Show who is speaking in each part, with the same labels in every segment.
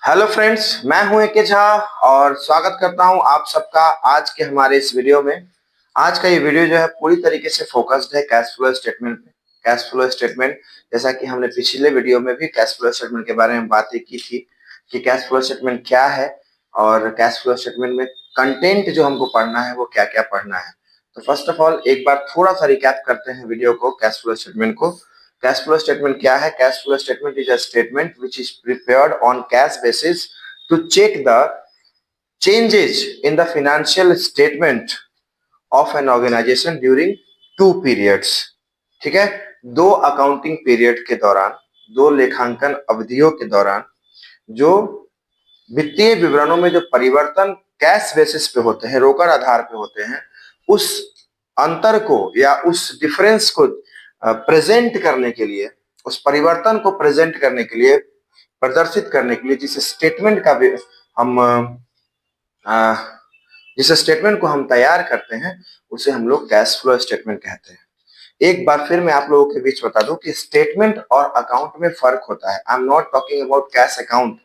Speaker 1: Hello friends, मैं हूं एके झा और स्वागत करता हूं आप सबका आज के हमारे इस वीडियो में। आज का ये वीडियो जो है पूरी तरीके से फोकस्ड है कैश फ्लो स्टेटमेंट पे। कैश फ्लो स्टेटमेंट, जैसा कि हमने पिछले वीडियो में भी कैश फ्लो स्टेटमेंट के बारे में बातें की थी कि कैश फ्लो स्टेटमेंट क्या है और कैश फ्लो स्टेटमेंट में कंटेंट जो हमको पढ़ना है वो क्या क्या पढ़ना है। तो फर्स्ट ऑफ ऑल एक बार थोड़ा सा रिकैप करते हैं वीडियो को, कैश फ्लो स्टेटमेंट को। कैश फ्लो स्टेटमेंट क्या है? Cash flow statement is a statement which is prepared on cash basis to check the changes in the financial statement of an organization during two periods। ठीक है, दो accounting period के दौरान, दो लेखांकन अवधियों के दौरान जो वित्तीय विवरणों में जो परिवर्तन कैश बेसिस पे होते हैं, रोकड़ आधार पे होते हैं, उस अंतर को या उस डिफरेंस को प्रेजेंट करने के लिए, उस परिवर्तन को प्रेजेंट करने के लिए, प्रदर्शित करने के लिए जिस स्टेटमेंट का भी हम अ, जिस स्टेटमेंट को हम तैयार करते हैं उसे हम लोग कैश फ्लो स्टेटमेंट कहते हैं। एक बार फिर मैं आप लोगों के बीच बता दूं कि स्टेटमेंट और अकाउंट में फर्क होता है। I am not talking about cash account,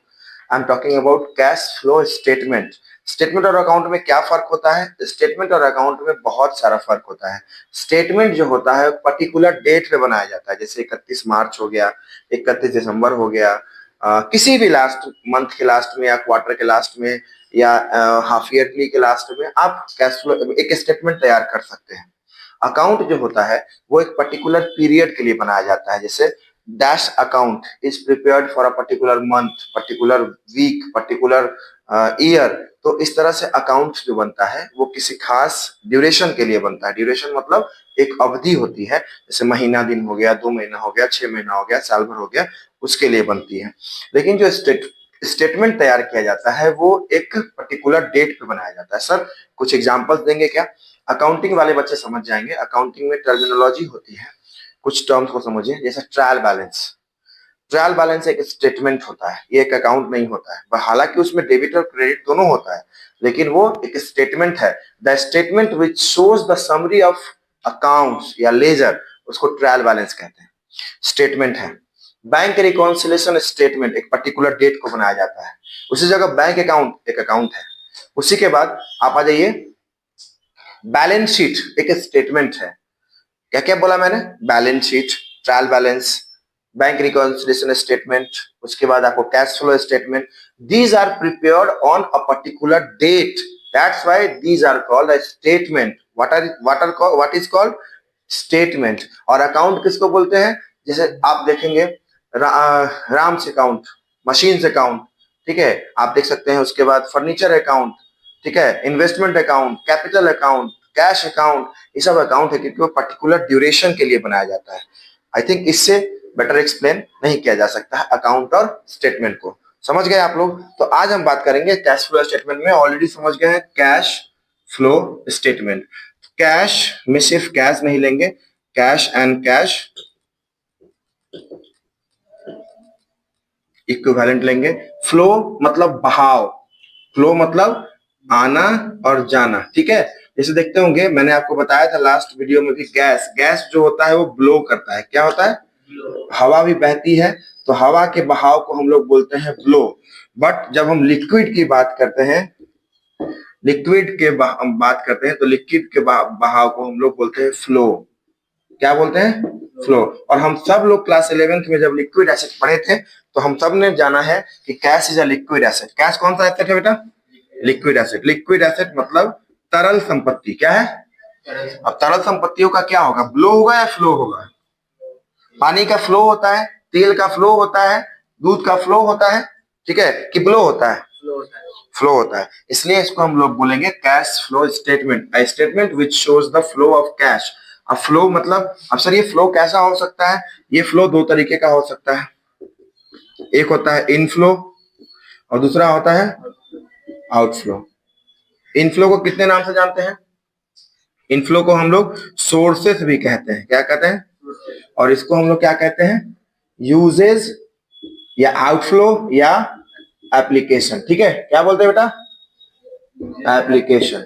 Speaker 1: I am talking about cash flow statement. Statement और अकाउंट में क्या फर्क होता है? स्टेटमेंट और अकाउंट में बहुत सारा फर्क होता है। स्टेटमेंट जो होता है पर्टिकुलर डेट पे बनाया जाता है, जैसे 31 मार्च हो गया, 31 दिसंबर हो गया, किसी भी लास्ट मंथ के लास्ट में या क्वार्टर के लास्ट में या हाफ ईयरली के लास्ट में आप कैश फ्लो एक स्टेटमेंट तैयार कर सकते हैं। अकाउंट जो होता है वो एक पर्टिकुलर पीरियड के लिए बनाया जाता है, जैसे dash account is prepared for a particular month, particular week, particular year. तो इस तरह से अकाउंट जो बनता है वो किसी खास ड्यूरेशन के लिए बनता है। ड्यूरेशन मतलब एक अवधि होती है, जैसे महीना दिन हो गया, 2 महीना हो गया, 6 महीना हो गया, साल भर हो गया, उसके लिए बनती है। लेकिन जो स्टेटमेंट तैयार किया जाता है वो एक पर्टिकुलर डेट पे बनाया जाता है। सर कुछ एग्जांपल्स देंगे क्या? अकाउंटिंग वाले बच्चे समझ जाएंगे। अकाउंटिंग में टर्मिनोलॉजी होती है, कुछ टर्म्स को समझिए, जैसे ट्रायल बैलेंस। ट्रायल बैलेंस एक स्टेटमेंट होता है, ये एक अकाउंट नहीं होता है। हालांकि उसमें डेबिट और क्रेडिट दोनों होता है, लेकिन वो एक स्टेटमेंट है। The statement which shows the summary of accounts या लेजर, उसको ट्रायल बैलेंस कहते हैं, स्टेटमेंट है। बैंक रिकॉन्सिलेशन स्टेटमेंट एक पर्टिकुलर डेट को बनाया जाता है। उसी जगह बैंक अकाउंट एक अकाउंट है। उसी के बाद आप आ जाइए, बैलेंस शीट एक स्टेटमेंट है। क्या क्या बोला मैंने? Balance sheet, trial balance, bank reconciliation statement, उसके बाद आपको cash flow statement. These are prepared on a particular date, that's why these are called a statement. What is called statement. और अकाउंट किसको बोलते हैं? जैसे आप देखेंगे राम्स अकाउंट, मशीन्स अकाउंट, ठीक है, आप देख सकते हैं। उसके बाद फर्नीचर अकाउंट, ठीक है, investment account, capital account, cash account, ये सब अकाउंट है क्योंकि वो पर्टिकुलर ड्यूरेशन के लिए बनाया जाता है। आई थिंक इससे बेटर एक्सप्लेन नहीं किया जा सकता है अकाउंट और स्टेटमेंट को। समझ गए आप लोग? तो आज हम बात करेंगे कैश फ्लो स्टेटमेंट में। ऑलरेडी समझ गए हैं कैश फ्लो स्टेटमेंट। कैश में सिर्फ कैश नहीं लेंगे, कैश एंड कैश इक्विवेलेंट लेंगे। फ्लो मतलब बहाव, फ्लो मतलब आना और जाना, ठीक है। जैसे देखते होंगे, मैंने आपको बताया था लास्ट वीडियो में भी, गैस गैस जो होता है वो ब्लो करता है। क्या होता है? हवा भी बहती है, तो हवा के बहाव को हम लोग बोलते हैं ब्लो। बट जब हम लिक्विड की बात करते हैं, लिक्विड के बात करते हैं तो लिक्विड के बहाव को हम लोग बोलते हैं फ्लो। क्या बोलते हैं? फ्लो। और हम सब लोग क्लास 11th में जब लिक्विड एसिड पढ़े थे तो हम सब ने जाना है कि cash is a liquid acid. Cash कौन सा एसिड है बेटा? Liquid acid. लिक्विड एसिड मतलब तरल संपत्ति। क्या है? अब तरल संपत्तियों का क्या होगा? ब्लो होगा या फ्लो होगा? पानी का फ्लो होता है, तेल का फ्लो होता है, दूध का फ्लो होता है, ठीक है, कि ब्लो होता है? फ्लो होता है। इसलिए इसको हम लोग बोलेंगे cash flow statement, a statement which shows the flow of cash. अब फ्लो मतलब, अब सर ये फ्लो कैसा हो सकता है? ये फ्लो दो तरीके का हो सकता है। एक होता है इनफ्लो और दूसरा होता है आउटफ्लो। इनफ्लो को कितने नाम से जानते हैं? इनफ्लो को हम लोग सोर्सेस भी कहते हैं। क्या कहते हैं? और इसको हम लोग क्या कहते हैं? यूजेज या आउटफ्लो या एप्लीकेशन। ठीक है, क्या बोलते हैं बेटा? एप्लीकेशन,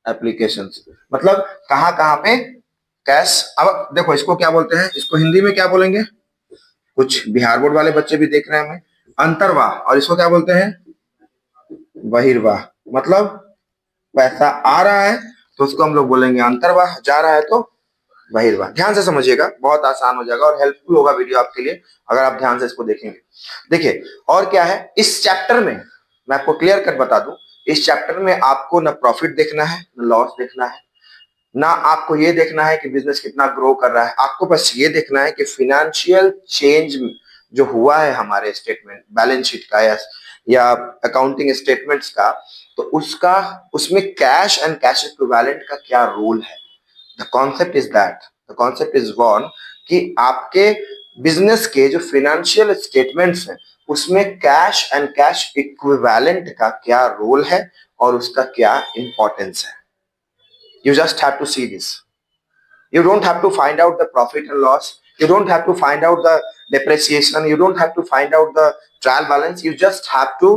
Speaker 1: एप्लीकेशन मतलब कहां कहां पे कैश। अब देखो इसको क्या बोलते हैं, इसको हिंदी में क्या बोलेंगे? कुछ बिहार बोर्ड वाले बच्चे भी देख रहे हैं हमें, अंतर्वाह, और इसको क्या बोलते हैं? बहिर्वाह। मतलब पैसा आ रहा है तो उसको हम लोग बोलेंगे अंतर्वाह, जा रहा है तो बहिर्वाह। ध्यान से समझिएगा, बहुत आसान हो जाएगा और हेल्पफुल होगा वीडियो आपके लिए अगर आप ध्यान से इसको देखेंगे। देखिए और क्या है इस चैप्टर में, मैं आपको क्लियर कट बता दूं, इस चैप्टर में आपको ना प्रॉफिट देखना है ना लॉस देखना है, ना आपको ये देखना है कि बिजनेस कितना ग्रो कर रहा है। आपको बस ये देखना है कि फिनेंशियल चेंज जो हुआ है हमारे स्टेटमेंट बैलेंस शीट का या अकाउंटिंग स्टेटमेंट्स का, तो उसका उसमें कैश एंड कैश इक्विवेलेंट का क्या रोल है। The concept is that, the concept is one कि आपके बिजनेस के जो फिनेंशियल स्टेटमेंट्स हैं उसमें कैश एंड कैश इक्विवेलेंट का क्या रोल है और उसका क्या इंपॉर्टेंस है। You just have to see this. You don't have to find out the profit and loss. You don't have to find out the depreciation. You don't have to find out the trial balance. You just have to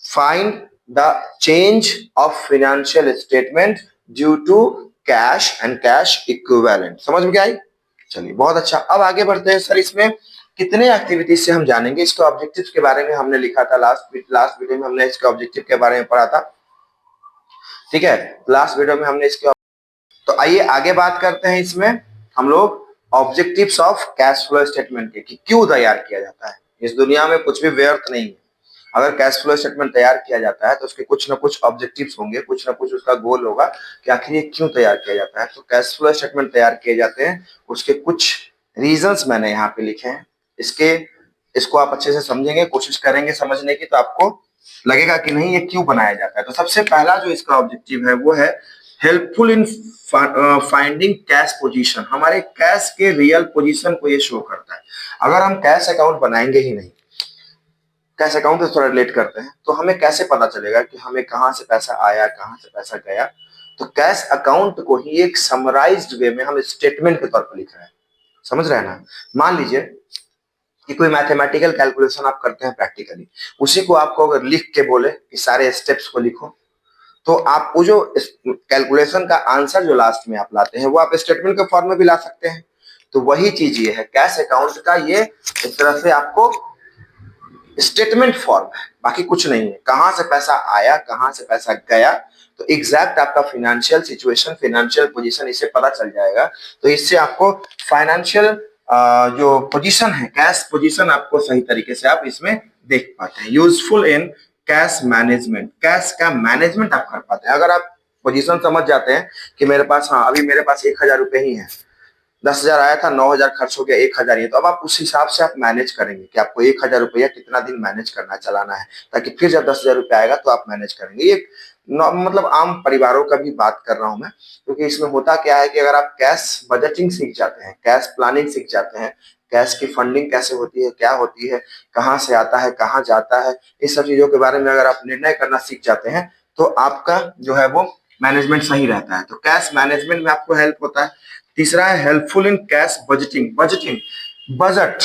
Speaker 1: find the change of financial statement due to cash and cash equivalent. समझ में क्या आई? चलिए बहुत अच्छा। अब आगे बढ़ते हैं। सर इसमें कितने एक्टिविटीज से हम जानेंगे? इसके ऑब्जेक्टिव्स के बारे में हमने लिखा था लास्ट वीडियो में, हमने इसके ऑब्जेक्टिव के बारे में पढ़ा था। ठीक है, लास्ट वीडियो में हमने इसके, तो आइए आगे बात करते हैं। इसमें हम लोग objectives of cash flow statement के कि क्यों तैयार किया जाता है। इस दुनिया में कुछ भी व्यर्थ नहीं है। अगर कैश फ्लो स्टेटमेंट तैयार किया जाता है तो उसके कुछ ना कुछ ऑब्जेक्टिव्स होंगे, कुछ ना कुछ उसका गोल होगा कि आखिर ये क्यों तैयार किया जाता है। तो कैश फ्लो स्टेटमेंट तैयार किए जाते हैं, उसके कुछ रीजंस मैंने यहाँ पे लिखे हैं। इसको आप अच्छे से समझेंगे, कोशिश करेंगे समझने की, तो आपको लगेगा कि नहीं ये क्यों बनाया जाता है। तो सबसे पहला जो इसका ऑब्जेक्टिव है वो है helpful in finding cash position. हमारे कैश के रियल पोजीशन को ये शो करता है। अगर हम कैश अकाउंट बनाएंगे ही नहीं, कैश अकाउंट से थोड़ा रिलेट करते हैं, तो हमें कैसे पता चलेगा कि हमें कहां से पैसा आया कहां से पैसा गया। तो कैश अकाउंट को ही एक समराइज्ड वे में हम स्टेटमेंट के तौर पर लिख रहे हैं। समझ रहे हैं ना? मान लीजिए कि कोई मैथमेटिकल कैलकुलेशन आप करते हैं प्रैक्टिकली, उसी को आपको अगर लिख के बोले कि सारे स्टेप्स को लिखो, तो आप वो जो कैलकुलेशन का आंसर जो लास्ट में आप लाते हैं वो आप स्टेटमेंट के फॉर्म में भी ला सकते हैं। तो वही चीज ये है, कैश अकाउंट का ये इस तरह से आपको स्टेटमेंट फॉर्म है, बाकी कुछ नहीं है। कहां से पैसा आया कहां से पैसा गया, तो एग्जैक्ट आपका फाइनेंशियल सिचुएशन फिनेंशियल पोजीशन इससे पता चल जाएगा। तो इससे आपको फाइनेंशियल जो पोजीशन है कैश पोजीशन आपको सही तरीके से आप इसमें देख पाते हैं। Useful in cash management, cash का मैनेजमेंट आप कर पाते हैं। अगर आप पोजीशन समझ जाते हैं कि मेरे पास, हाँ अभी मेरे पास 1,000 रुपए ही है, 10,000 आया था, 9,000 खर्च हो गया, 1,000 ही, तो अब आप उस हिसाब से आप मैनेज करेंगे कि आपको 1,000 रुपया कितना दिन मैनेज करना चलाना है, ताकि फिर जब 10,000 रुपया आएगा तो आप मैनेज करेंगे। ये मतलब आम परिवारों का भी बात कर रहा हूं मैं, क्योंकि इसमें होता क्या है कि अगर आप कैश बजटिंग सीख जाते हैं, कैश प्लानिंग सीख जाते हैं, कैश की फंडिंग कैसे होती है क्या होती है, कहाँ से आता है कहाँ जाता है, इस सब चीजों के बारे में अगर आप निर्णय करना सीख जाते हैं तो आपका जो है वो मैनेजमेंट सही रहता है। तो कैश मैनेजमेंट में आपको हेल्प होता है। तीसरा है helpful in cash budgeting. Budgeting, budget,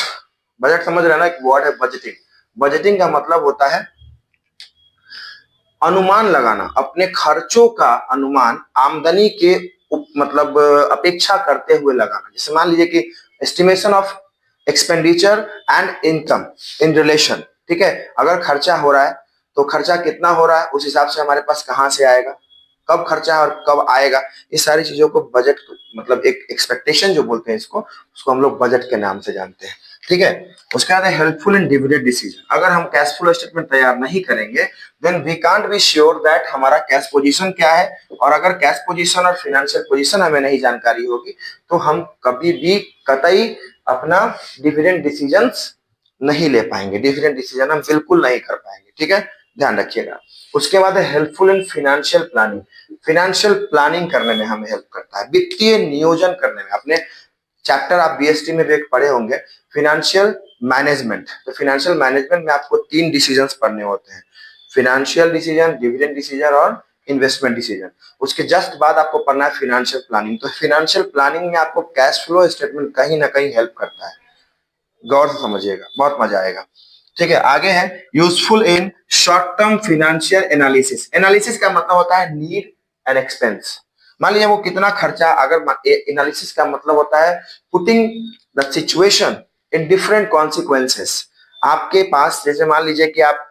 Speaker 1: budget समझ रहे हैं ना, एक वर्ड है बजटिंग। बजटिंग का मतलब होता है अनुमान लगाना, अपने खर्चों का अनुमान आमदनी के मतलब अपेक्षा करते हुए लगाना। जैसे मान लीजिए कि estimation of expenditure and income in relation. ठीक है, अगर खर्चा हो रहा है तो खर्चा कितना हो रहा है उस हिसाब से हमारे पास कहां से आएगा, कब खर्चा है और कब आएगा, इस सारी चीजों को बजट मतलब एक एक्सपेक्टेशन जो बोलते हैं इसको, उसको हम लोग बजट के नाम से जानते हैं। ठीक है, उसके बाद है हेल्पफुल इन डिविडेंड डिसीजन। अगर हम कैश फ्लो स्टेटमेंट तैयार नहीं करेंगे then we can't be sure that हमारा कैश पोजीशन क्या है, और अगर कैश पोजीशन और फाइनेंशियल पोजीशन हमें नहीं जानकारी होगी तो हम कभी भी कतई अपना डिविडेंड डिसीजंस नहीं ले पाएंगे, डिविडेंड डिसीजन हम बिल्कुल नहीं कर पाएंगे। ठीक है, ध्यान रखिएगा। उसके बाद है helpful in financial planning. Financial planning करने में हमें हेल्प करता है, वित्तीय नियोजन करने में। अपने चैप्टर आप बीएसटी में भी एक पढ़े होंगे फाइनेंशियल मैनेजमेंट। तो फाइनेंशियल मैनेजमेंट में आपको 3 डिसीजंस पढ़ने होते हैं, फाइनेंशियल डिसीजन, डिविडेंड डिसीजन और इन्वेस्टमेंट डिसीजन। उसके जस्ट बाद आपको पढ़ना है फाइनेंशियल प्लानिंग। तो फाइनेंशियल प्लानिंग में आपको कैश फ्लो स्टेटमेंट कहीं ना कहीं हेल्प करता है। गौर से समझिएगा, बहुत मजा आएगा। ठीक है, आगे है useful in short term financial analysis. Analysis का मतलब होता है नीड एंड एक्सपेंस। मान लीजिए वो कितना खर्चा, अगर एनालिसिस का मतलब होता है putting the situation in different consequences. आपके पास जैसे मान लीजिए कि आप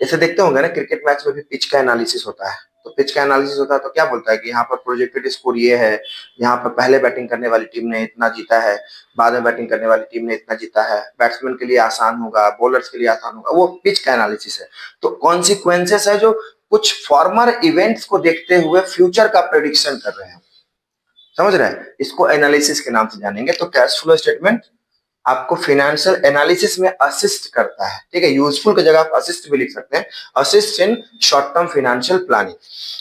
Speaker 1: ऐसे देखते होंगे ना, क्रिकेट मैच में भी पिच का एनालिसिस होता है। तो पिच का एनालिसिस होता है तो क्या बोलता है कि यहाँ पर प्रोजेक्टेड स्कोर ये है, यहाँ पर पहले बैटिंग करने वाली टीम ने इतना जीता है, बाद में बैटिंग करने वाली टीम ने इतना जीता है, बैट्समैन के लिए आसान होगा, बॉलर्स के लिए आसान होगा, वो पिच का एनालिसिस है। तो कॉन्सिक्वेंसेस है जो कुछ फॉर्मर इवेंट्स को देखते हुए फ्यूचर का प्रेडिक्शन कर रहे हैं, समझ रहे हैं, इसको एनालिसिस के नाम से जानेंगे। तो कैश फ्लो स्टेटमेंट आपको फाइनेंशियल एनालिसिस में असिस्ट करता है, ठीक है। यूजफुल की जगह आप असिस्ट भी लिख सकते हैं, assist in short term financial planning.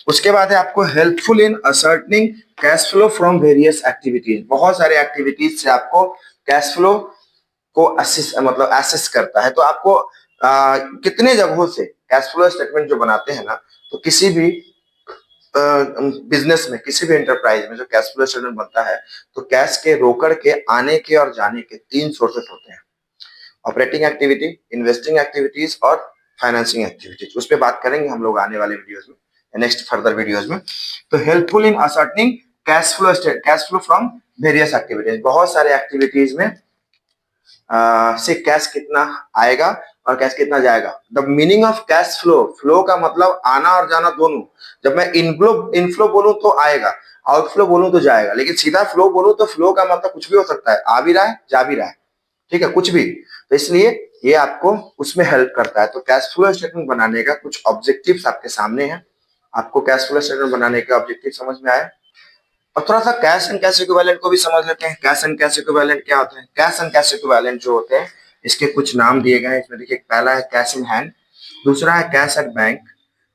Speaker 1: उसके बाद है आपको helpful in ascertaining cash flow from various activities. बहुत सारे एक्टिविटीज से आपको कैश फ्लो को असिस्ट मतलब एसेस करता है। तो आपको कितने जगहों से कैश फ्लो स्टेटमेंट जो बनाते हैं ना, तो किसी भी बिजनेस में, किसी भी एंटरप्राइज में जो कैश फ्लो स्टेटमेंट बनता है, तो कैश के रोकड़ के आने के और जाने के तीन सोर्सेस होते हैं, ऑपरेटिंग एक्टिविटी, इन्वेस्टिंग एक्टिविटीज और फाइनेंसिंग एक्टिविटीज। उस पर बात करेंगे हम लोग आने वाले वीडियोस में, नेक्स्ट फर्दर वीडियोस में। तो helpful in ascertaining cash flow from various activities, बहुत सारे एक्टिविटीज में से कैश कितना आएगा और कैश कितना जाएगा। The meaning of cash flow, flow का मतलब आना और जाना दोनों। जब मैं इनफ्लो बोलूं तो आएगा, आउटफ्लो बोलूं तो जाएगा, लेकिन सीधा फ्लो बोलूं तो फ्लो का मतलब कुछ भी हो सकता है, आ भी रहा है जा भी रहा है, ठीक है, कुछ भी। तो इसलिए ये आपको उसमें हेल्प करता है। तो कैश फ्लो स्टेटमेंट बनाने का कुछ ऑब्जेक्टिव्स आपके सामने हैं। आपको कैश फ्लो स्टेटमेंट बनाने के ऑब्जेक्टिव समझ में आए, और थोड़ा सा कैश एंड कैश इक्विवेलेंट को भी समझ लेते हैं। कैश एंड कैश इक्विवेलेंट क्या होते हैं? कैश एंड कैश इक्विवेलेंट जो होते हैं, इसके कुछ नाम दिए गए हैं इसमें। देखिए, पहला है कैश इन हैंड, दूसरा है कैश एट बैंक,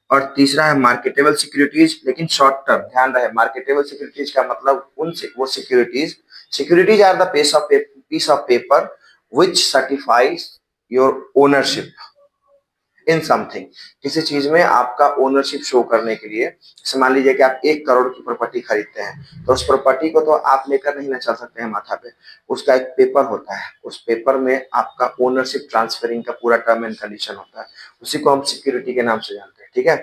Speaker 1: और तीसरा है मार्केटेबल सिक्योरिटीज, लेकिन शॉर्ट टर्म। ध्यान रहे, मार्केटेबल सिक्योरिटीज का मतलब वो securities, securities are the piece of paper which certifies your ownership in something. किसी चीज में आपका ओनरशिप शो करने के लिए, जैसे मान लीजिए कि आप 1 करोड़ की प्रॉपर्टी खरीदते हैं, तो उस प्रॉपर्टी को तो आप लेकर नहीं ना चल सकते हैं माथा पे, उसका एक पेपर होता है, उस पेपर में आपका ओनरशिप ट्रांसफरिंग का पूरा टर्म एंड कंडीशन होता है, उसी को हम सिक्योरिटी के नाम से जानते हैं, ठीक है।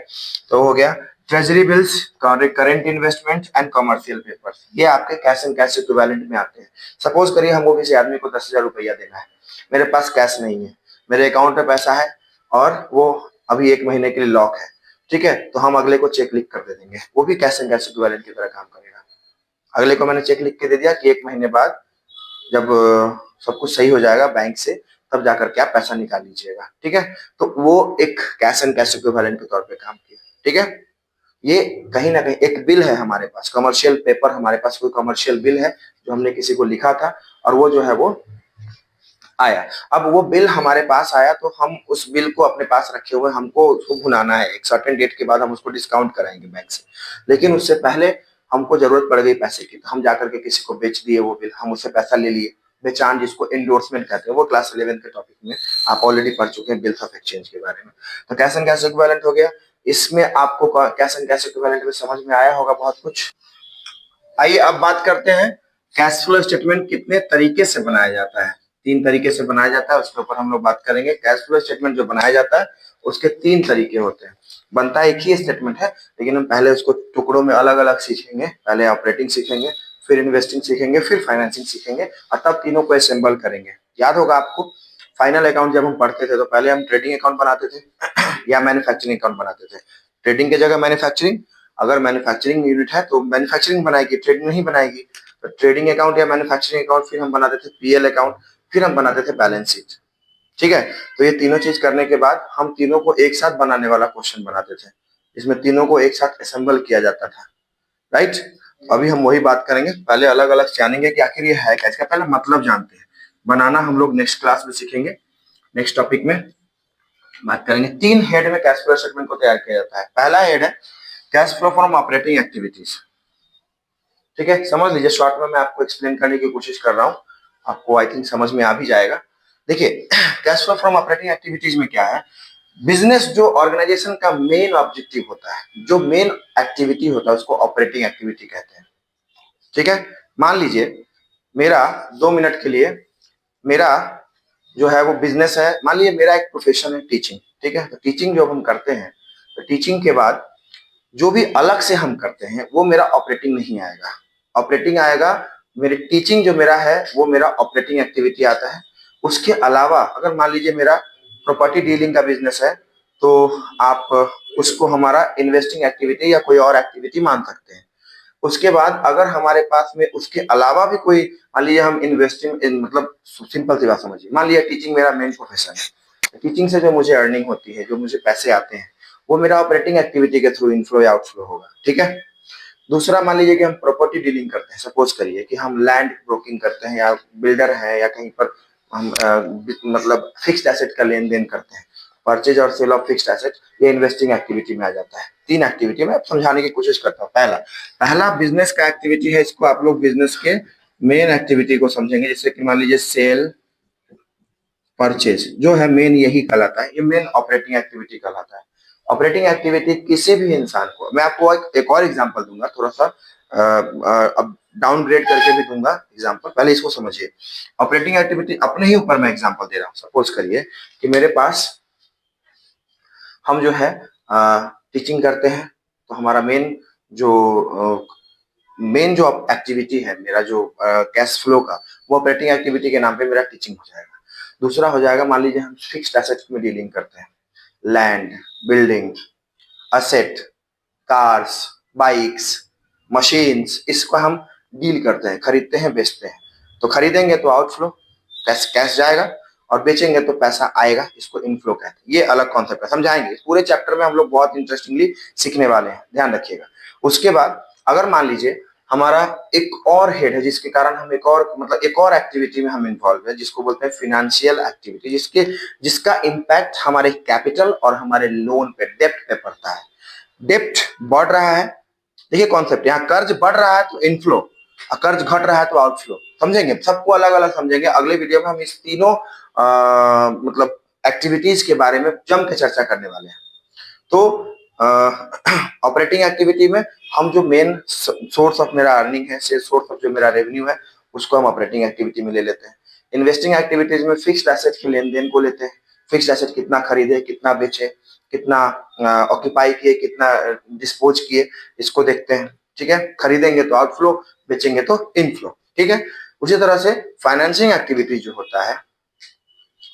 Speaker 1: तो हो गया treasury bills, current investment and commercial papers, ये आपके कैश एंड कैश इक्विवेलेंट में आते हैं। सपोज करिए हमको किसी आदमी को 10,000 रुपया देना है, मेरे पास कैश नहीं है, मेरे अकाउंट में पैसा है और वो अभी 1 महीने के लिए लॉक है, ठीक है, तो हम अगले को चेक लिख कर दे देंगे, वो भी कैश एंड कैश इक्विवेलेंट की तरह काम करेगा। अगले को मैंने चेक लिख के दे दिया कि 1 महीने बाद जब सब कुछ सही हो जाएगा बैंक से, तब जाकर के आप पैसा निकाल लीजिएगा, ठीक है। तो वो एक कैश एंड कैश इक्विवेलेंट के तौर पे काम किया, ठीक है। ये कहीं ना कहीं एक बिल है हमारे पास, कमर्शियल पेपर, हमारे पास कोई कमर्शियल बिल है जो हमने किसी को लिखा था, और वो जो है वो आया। अब वो बिल हमारे पास आया तो हम उस बिल को अपने पास रखे हुए, हमको उसको भुनाना है, एक सर्टेन डेट के बाद हम उसको डिस्काउंट कराएंगे बैंक से। लेकिन उससे पहले हमको जरूरत पड़ गई पैसे की, तो हम जाकर के किसी को बेच दिए वो बिल, हम उससे पैसा ले लिए, बेचान जिसको एंडोर्समेंट कहते हैं, वो क्लास 11 के टॉपिक में आप ऑलरेडी पढ़ चुके हैं, बिल्स ऑफ एक्सचेंज के बारे में। तो कैश एंड कैश इक्विवेलेंट हो गया। इसमें आपको कैश एंड कैश इक्विवेलेंट में समझ में आया होगा बहुत कुछ। आइए अब बात करते हैं कैश फ्लो स्टेटमेंट कितने तरीके से बनाया जाता है। 3 तरीके से बनाया जाता है, उसके ऊपर हम लोग बात करेंगे। कैश फ्लो स्टेटमेंट जो बनाया जाता है उसके 3 तरीके होते हैं। बनता एक ही स्टेटमेंट है, लेकिन हम पहले उसको टुकड़ों में अलग अलग सीखेंगे। पहले ऑपरेटिंग सीखेंगे, फिर इन्वेस्टिंग सीखेंगे, फिर फाइनेंसिंग सीखेंगे, और तब तीनों को असेंबल करेंगे। याद होगा आपको, फाइनल अकाउंट जब हम पढ़ते थे तो पहले हम ट्रेडिंग अकाउंट बनाते थे या मैन्युफैक्चरिंग अकाउंट बनाते थे। ट्रेडिंग की जगह मैन्युफैक्चरिंग, अगर मैन्युफैक्चरिंग यूनिट है तो मैन्युफैक्चरिंग बनाएगी, ट्रेडिंग नहीं बनाएगी। तो ट्रेडिंग अकाउंट या मैन्युफैक्चरिंग अकाउंट, फिर हम बनाते थे पीएल अकाउंट, फिर हम बनाते थे बैलेंस शीट, ठीक है। तो ये तीनों चीज करने के बाद हम तीनों को एक साथ बनाने वाला क्वेश्चन बनाते थे, इसमें तीनों को एक साथ असेंबल किया जाता था, राइट। अभी हम वही बात करेंगे, पहले अलग अलग जानेंगे कि आखिर ये है क्या, इसका पहले मतलब जानते हैं। बनाना हम लोग नेक्स्ट क्लास में सीखेंगे, नेक्स्ट टॉपिक में बात करेंगे। 3 हेड में कैश फ्लो स्टेटमेंट को तैयार किया जाता है। पहला हेड है cash flow from operating activities, ठीक है। समझ लीजिए, शॉर्ट में मैं आपको एक्सप्लेन करने की कोशिश कर रहा हूँ, आपको आई थिंक समझ में आ भी जाएगा। देखिए, cash flow from operating activities में क्या है, बिजनेस जो ऑर्गेनाइजेशन का मेन ऑब्जेक्टिव होता है, जो मेन एक्टिविटी होता है, उसको ऑपरेटिंग एक्टिविटी कहते हैं, ठीक है। मान लीजिए मेरा 2 मिनट के लिए, मेरा जो है वो बिजनेस है, मान लीजिए मेरा एक प्रोफेशन है टीचिंग, ठीक है। तो टीचिंग जो हम करते हैं, तो टीचिंग के बाद जो भी अलग से हम करते हैं वो मेरा ऑपरेटिंग नहीं आएगा, ऑपरेटिंग आएगा। मेरी टीचिंग जो मेरा है वो मेरा ऑपरेटिंग एक्टिविटी आता है। उसके अलावा अगर मान लीजिए मेरा प्रॉपर्टी डीलिंग का बिजनेस है, तो आप उसको हमारा इन्वेस्टिंग एक्टिविटी या कोई और एक्टिविटी मान सकते हैं। उसके बाद अगर हमारे पास में उसके अलावा भी कोई, मान लीजिए हम इन्वेस्टिंग इन मतलब सिंपल सी बात समझिए, मान लीजिए टीचिंग मेरा मेन प्रोफेशन है, टीचिंग से जो मुझे अर्निंग होती है, जो मुझे पैसे आते हैं, वो मेरा ऑपरेटिंग एक्टिविटी के थ्रू इनफ्लो या आउटफ्लो होगा। ठीक है। दूसरा मान लीजिए कि हम प्रॉपर्टी डीलिंग करते हैं, सपोज करिए कि हम लैंड ब्रोकिंग करते हैं या बिल्डर है या कहीं पर हम मतलब फिक्स्ड एसेट का लेन देन करते हैं, परचेज और सेल ऑफ फिक्स्ड एसेट, ये इन्वेस्टिंग एक्टिविटी में आ जाता है। तीन एक्टिविटी में समझाने की कोशिश करता हूँ। पहला पहला बिजनेस का एक्टिविटी है, इसको आप लोग बिजनेस के मेन एक्टिविटी को समझेंगे, जैसे कि मान लीजिए सेल परचेज जो है मेन यही कहलाता है, ये मेन ऑपरेटिंग एक्टिविटी कहलाता है। ऑपरेटिंग एक्टिविटी किसी भी इंसान को, मैं आपको एक और एग्जांपल दूंगा, थोड़ा सा अब डाउनग्रेड करके भी दूंगा एग्जांपल, पहले इसको समझिए। ऑपरेटिंग एक्टिविटी अपने ही ऊपर मैं एग्जांपल दे रहा हूँ। सपोज करिए कि मेरे पास, हम जो है टीचिंग करते हैं, तो हमारा जो मेन जो एक्टिविटी है, मेरा जो कैश फ्लो का, वो ऑपरेटिंग एक्टिविटी के नाम पे मेरा टीचिंग हो जाएगा। दूसरा हो जाएगा, मान लीजिए हम फिक्स्ड एसेट्स में डीलिंग करते हैं, land, building, asset, cars, bikes, machines, इसको हम डील करते हैं, खरीदते हैं, बेचते हैं। तो खरीदेंगे तो आउटफ्लो, कैश कैश जाएगा, और बेचेंगे तो पैसा आएगा, इसको इनफ्लो कहते हैं। ये अलग कॉन्सेप्ट है, समझाएंगे पूरे चैप्टर में, हम लोग बहुत इंटरेस्टिंगली सीखने वाले हैं, ध्यान रखिएगा। उसके बाद अगर मान लीजिए हमारा एक और हेड है, जिसके कारण हम एक और मतलब एक और एक्टिविटी में हम इन्वॉल्व है, जिसको बोलते हैं फिनेंशियल एक्टिविटी, जिसका इम्पैक्ट हमारे कैपिटल और हमारे लोन पे, डेप्ट पे पड़ता है। डेप्ट बढ़ रहा है, देखिए कॉन्सेप्ट, यहाँ कर्ज बढ़ रहा है तो इनफ्लो, और कर्ज घट रहा है तो आउटफ्लो। समझेंगे, सबको अलग अलग समझेंगे। अगले वीडियो में हम इस तीनों मतलब एक्टिविटीज के बारे में जम के चर्चा करने वाले हैं। तो ऑपरेटिंग एक्टिविटी में हम जो मेन सोर्स ऑफ मेरा अर्निंग है, सोर्स ऑफ जो मेरा रेवेन्यू है, उसको हम ऑपरेटिंग एक्टिविटी में ले लेते हैं। इन्वेस्टिंग एक्टिविटीज में फिक्स्ड एसेट के लेन देन को लेते हैं, फिक्स्ड एसेट कितना खरीदे, कितना बेचे, कितना ऑक्यूपाई किए, कितना डिस्पोज किए, इसको देखते हैं। ठीक है, खरीदेंगे तो आउटफ्लो, बेचेंगे तो इनफ्लो। ठीक है। उसी तरह से फाइनेंसिंग एक्टिविटी जो होता है,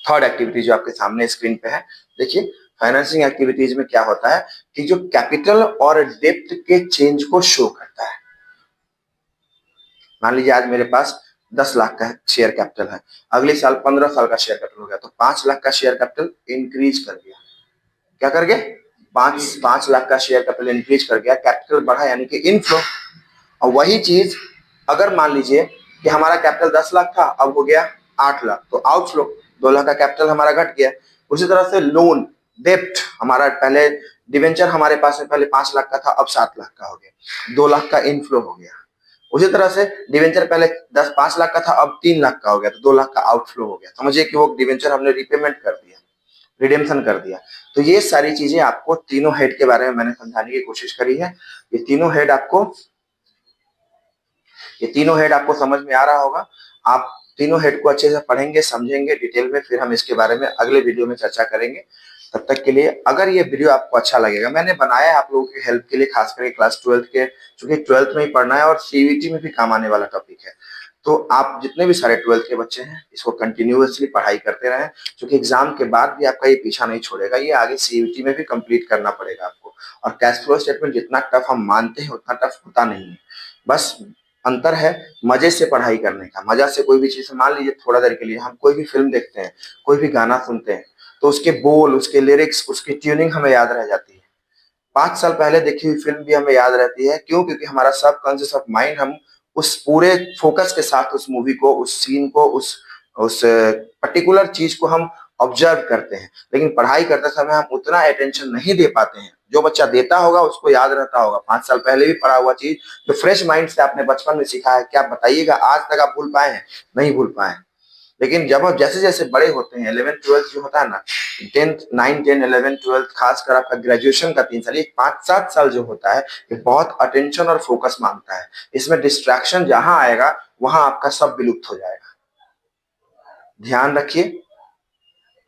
Speaker 1: थर्ड एक्टिविटी जो आपके सामने स्क्रीन पे है, देखिए फाइनेंसिंग एक्टिविटीज में क्या होता है कि जो कैपिटल और डेप्ट के चेंज को शो करता है। मान लीजिए आज मेरे पास 10 लाख का शेयर कैपिटल है, अगले साल 15 साल का शेयर कैपिटल हो गया, तो 5 लाख का शेयर कैपिटल इंक्रीज कर गया। क्या कर गया? 5 लाख का शेयर कैपिटल इंक्रीज कर गया, कैपिटल बढ़ा, यानी कि इनफ्लो। और वही चीज अगर मान लीजिए कि हमारा कैपिटल 10 लाख था, अब हो गया 8 लाख, तो आउटफ्लो, 2 लाख का कैपिटल हमारा घट गया। उसी तरह से लोन, डेप्ट, हमारा पहले डिवेंचर हमारे पास में पहले 5 लाख का था, अब 7 लाख का हो गया, 2 लाख का इनफ्लो हो गया। उसी तरह से डिवेंचर पहले 5 लाख का था, अब 3 लाख का हो गया, तो 2 लाख का आउटफ्लो हो गया। समझिए कि वो डिवेंचर हमने रिपेमेंट कर दिया, रिडेम्पशन कर दिया। तो ये सारी चीजें आपको तीनों हेड के बारे में मैंने समझाने की कोशिश करी है। ये तीनों हेड आपको ये तीनों हेड आपको समझ में आ रहा होगा। आप तीनों हेड को अच्छे से पढ़ेंगे, समझेंगे डिटेल में, फिर हम इसके बारे में अगले वीडियो में चर्चा करेंगे। तब तक के लिए अगर ये वीडियो आपको अच्छा लगेगा, मैंने बनाया है आप लोगों की हेल्प के लिए, खास करके क्लास 12 के, चूंकि 12th में ही पढ़ना है और सीयूईटी में भी काम आने वाला टॉपिक है। तो आप जितने भी सारे 12th के बच्चे हैं, इसको कंटिन्यूअसली पढ़ाई करते रहें, क्योंकि एग्जाम के बाद भी आपका ये पीछा नहीं छोड़ेगा, ये आगे सीयूईटी में भी कंप्लीट करना पड़ेगा आपको। और कैश फ्लो स्टेटमेंट जितना टफ हम मानते हैं उतना टफ होता नहीं है, बस अंतर है मजे से पढ़ाई करने का। मजा से कोई भी चीज, मान लीजिए थोड़ा देर के लिए हम कोई भी फिल्म देखते हैं, कोई भी गाना सुनते हैं, तो उसके बोल, उसके लिरिक्स, उसकी ट्यूनिंग हमें याद रह जाती है। 5 साल पहले देखी हुई फिल्म भी हमें याद रहती है, क्यों? क्योंकि हमारा सब कॉन्शियस ऑफ माइंड, हम उस पूरे फोकस के साथ उस मूवी को, उस सीन को, उस पर्टिकुलर चीज को हम ऑब्जर्व करते हैं। लेकिन पढ़ाई करते समय हम उतना अटेंशन नहीं दे पाते हैं। जो बच्चा देता होगा उसको याद रहता होगा, 5 साल पहले भी पढ़ा हुआ चीज, जो फ्रेश माइंड से आपने बचपन में सीखा है, क्या बताइएगा आज तक आप भूल पाए हैं? नहीं भूल पाए। लेकिन जब आप जैसे जैसे बड़े होते हैं, 11th 12th जो होता है ना, 10th 9 10 11 12, खासकर आपका ग्रेजुएशन का 3 साल, ये 5 7 साल जो होता है, ये बहुत अटेंशन और फोकस मांगता है। इसमें डिस्ट्रैक्शन जहां आएगा वहां आपका सब विलुप्त हो जाएगा। ध्यान रखिए,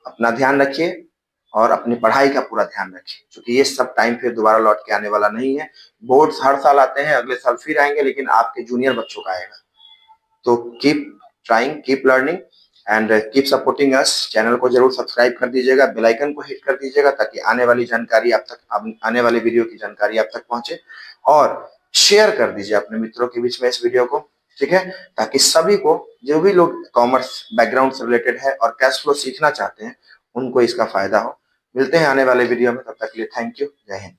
Speaker 1: अपना ध्यान रखिए, और अपनी पढ़ाई का पूरा ध्यान रखिए, क्योंकि ये सब टाइम फिर दोबारा लौट के आने वाला नहीं है। बोर्ड्स हर साल आते हैं, अगले साल फिर आएंगे, लेकिन आपके जूनियर बच्चों का आएगा। तो keep trying, keep learning, and keep supporting us. Channel को जरूर सब्सक्राइब कर दीजिएगा, बेल आइकन को हिट कर दीजिएगा ताकि आने वाली जानकारी आप तक, आने वाली वीडियो की जानकारी आप तक पहुंचे। और शेयर कर दीजिए अपने मित्रों के बीच में इस वीडियो को, ठीक है, ताकि सभी को, जो भी लोग कॉमर्स बैकग्राउंड से रिलेटेड है और कैश फ्लो सीखना चाहते हैं, उनको इसका फायदा हो। मिलते हैं आने वाले वीडियो में, तब तक के लिए थैंक यू, जय हिंद।